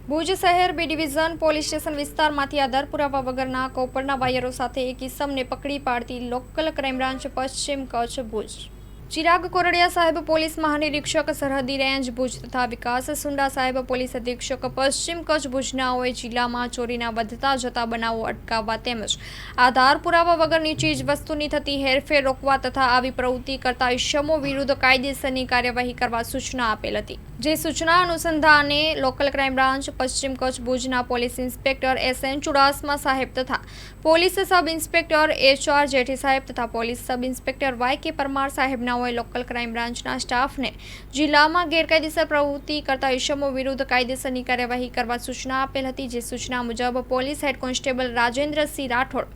ભુજ શહેર B division police station વિસ્તારમાંથી આધાર પુરાવા વગરના કોપરના વાયરો સાથે એક ઇસમને પકડી પાડતી લોકલ ક્રાઇમ બ્રાન્ચ પશ્ચિમ કચ્છ ભુજ. ચિરાગ કોરડિયા સાહેબ પોલીસ મહાનિરીક્ષક સરહદી રેન્જ ભુજ તથા વિકાસ સુંડા સાહેબ પોલીસ અધિક્ષક પશ્ચિમ કચ્છ ભુજનાઓએ જિલ્લામાં ચોરીના વધતા જતા બનાવો અટકાવવા તેમજ આધાર પુરાવા વગરની ચીજ વસ્તુની થતી હેરફેર રોકવા તથા આવી પ્રવૃત્તિ કરતા ઇસમો વિરુદ્ધ કાયદેસરની કાર્યવાહી કરવા સૂચના આપેલ હતી. જે સૂચના અનુસંધાને લોકલ ક્રાઇમ બ્રાન્ચ પશ્ચિમ કચ્છ ભુજના પોલીસ ઇન્સ્પેક્ટર એસ.એન. ચુડાસમા સાહેબ તથા police sub inspector H R. Jethi સાહેબ તથા police sub inspector Y K. Parmar સાહેબનાઓએ લોકલ ક્રાઇમ બ્રાન્ચના સ્ટાફને જિલ્લામાં ગેરકાયદેસર પ્રવૃત્તિ કરતા ઇસમો વિરુદ્ધ કાયદેસરની કાર્યવાહી કરવા સૂચના આપેલ હતી. જે સૂચના મુજબ police head constable Rajendrasinh Rathod,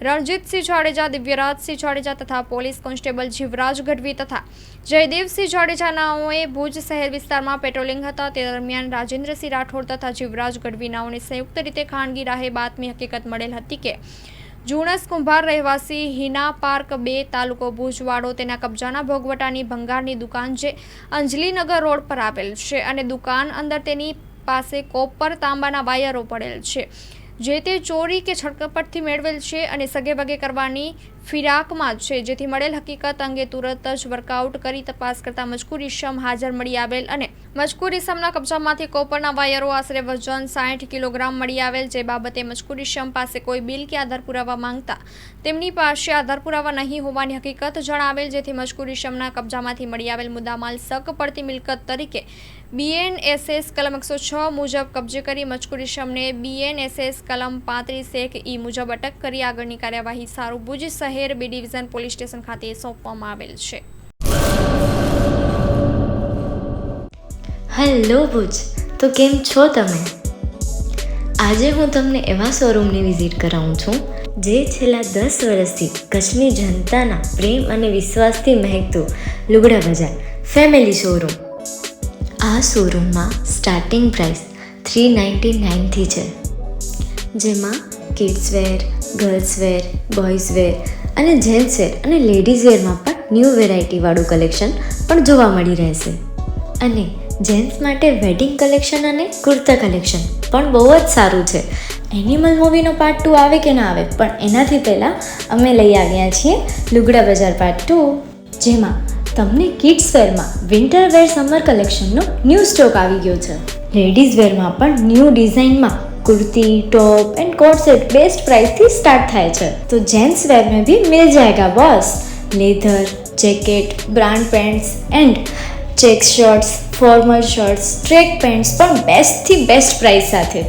Ranjitsinh Jadeja, Divyarajsinh Jadeja તથા પોલીસ કોન્સ્ટેબલ જીવરાજ ગઢવી તથા જયદેવસિંહ જાડેજાનાઓએ ભુજ શહેર વિસ્તારમાં પેટ્રોલિંગ હતા. તે દરમિયાન રાજેન્દ્રસિંહ રાઠોડ તથા જીવરાજ ગઢવીનાઓને સંયુક્ત રીતે ખાનગી રાહે બાતમી હકીકત મળેલ હતી કે જુણસ કુંભાર રહેવાસી હિના પાર્ક 2 તાલુકો ભુજવાડો તેના કબજાના ભોગવટાની ભંગારની દુકાન જે અંજલીનગર રોડ પર આવેલ છે અને દુકાન અંદર તેની પાસે કોપર તાંબાના વાયરો પડેલ છે જે તે ચોરી કે છટકપટથી મેળવેલ છે અને સગે વગે કરવાની ફિરાકમાં છે. જેથી મળેલ હકીકત અંગે તુરંત જ વર્કઆઉટ કરી તપાસ કરતા મજકૂર ઇસમ હાજર મળી આવેલ અને મજકૂર ઇસમના કબજામાંથી કોપરના વાયરો આશરે વજન 60 કિલોગ્રામ મળી આવેલ. જે બાબતે મજકૂર ઇસમ પાસે કોઈ બિલ કે આધાર પુરાવા માંગતા તેમની પાસે આધાર પુરાવા નહીં હોવાની હકીકત જણાવેલ. જેથી મજકૂર ઇસમના કબજામાંથી મળી આવેલ મુદ્દામાલ શક પડતી મિલકત તરીકે BNSS કલમ 106 મુજબ કબજે કરી મજકૂર ઇસમને BNSS કલમ 35(1) મુજબ અટક કરી આગળની કાર્યવાહી સારું ભુજ શહેર બી ડિવિઝન પોલીસ સ્ટેશન ખાતે સોંપવામાં આવેલ છે. હેલો ભુજ, તો કેમ છો તમે? આજે હું તમને એવા શોરૂમની વિઝિટ કરાવું છું જે છેલ્લા 10 વર્ષથી કચ્છની જનતાના પ્રેમ અને વિશ્વાસથી મહેકતું લુગડા બજાર ફેમિલી શોરૂમ. આ શોરૂમમાં સ્ટાર્ટિંગ પ્રાઇસ 399થી છે, જેમાં kids wear, girls wear, boys wear અને જેન્ટ્સ વેર અને લેડીઝ વેરમાં પણ ન્યૂ વેરાયટીવાળું કલેક્શન પણ જોવા મળી રહેશે. અને જેન્ટ્સ માટે વેડિંગ કલેક્શન અને કુર્તા કલેક્શન પણ બહુ જ સારું છે. એનિમલ મૂવીનો પાર્ટ 2 આવે કે ના આવે, પણ એનાથી પહેલાં અમે લઈ આવ્યા છીએ લુગડા બજાર પાર્ટ 2, જેમાં તમને કિડ્સ વેરમાં વિન્ટર વેર સમર કલેક્શનનો ન્યૂ સ્ટોક આવી ગયો છે. લેડીઝ વેરમાં પણ ન્યૂ ડિઝાઇનમાં kurti, top and coat set best price थी स्टार्ट થાય છે. तो जेंट्स वेयर में भी मिल जाएगा boss. Leather, jacket, brand pants and check shirts, formal shirts, track pants પણ બેસ્ટ થી બેસ્ટ પ્રાઇસ સાથે.